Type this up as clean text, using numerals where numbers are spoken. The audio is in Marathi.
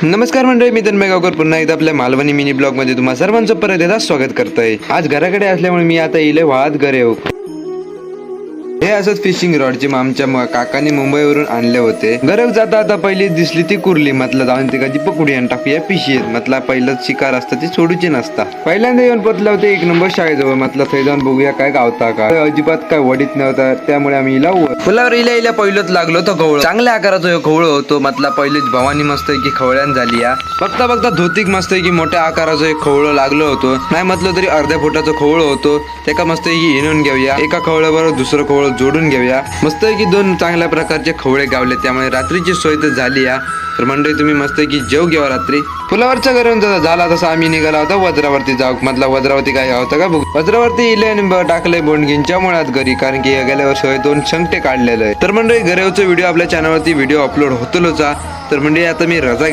नमस्कार मंडळी, मी तन्मय गावकर पुन्हा एकदा आपल्या मालवणी मिनी ब्लॉग मध्ये तुम्हा सर्वांचं परत एकदा स्वागत करतोय। आज घराकडे असल्यामुळे मी आता इले वाहत घरे हो। हे असंच फिशिंग रॉडचे आमच्या काकांनी मुंबईवरून आणले होते। गरज जाता आता पहिली दिसली ती कुर्ली, म्हटलं जाऊन ती कधी पकडू आणि टाकूया पिशीत। म्हटलं पहिलंच शिकार असतं ती सोडूची नसता। पहिल्यांदा येऊन पोचला होते 1 नंबर शाळेजवळ। म्हटलं थै जाऊन बघूया काय गावता का। अजिबात काय वडीत नव्हता, त्यामुळे आम्ही इला फुलावर इल्या पहिलंच लागलो तो खवळ। चांगल्या आकाराचा खवळ होतो। म्हटलं पहिलीच भवानी मस्त की खवळ्यान झाली या। बघता बघता धोतिक मस्त की मोठ्या आकाराचं एक खवळ लागलो होतो। नाही म्हटलं तरी अर्ध्या फुटाचं खवळ होतो। त्याका मस्त की हिणून घेऊया, एका खवळ्याबरोबर दुसरं खवळ जोडून घेऊया। मस्त की 2 चांगल्या प्रकारचे खवळे गावले, त्यामुळे रात्रीची सोय तर झाली या। तर मंडळी तुम्ही मस्त की जेव घ्यावा रात्री। फुलावरच्या घरून झाला तसा आम्ही निघाला होता वज्रावरती जाऊ। म्हटलं वज्रावरती काय होतं का बघ। वज्रावरती इले आणि टाकले बोंडगींच्या मुळात घरी, कारण की गेल्या वर्षी 2 शंकटे काढलेले आहे। तर मंडळी घरेवचा व्हिडिओ आपल्या चॅनलवरती व्हिडिओ अपलोड होतोच। तर मंडळी आता मी रजा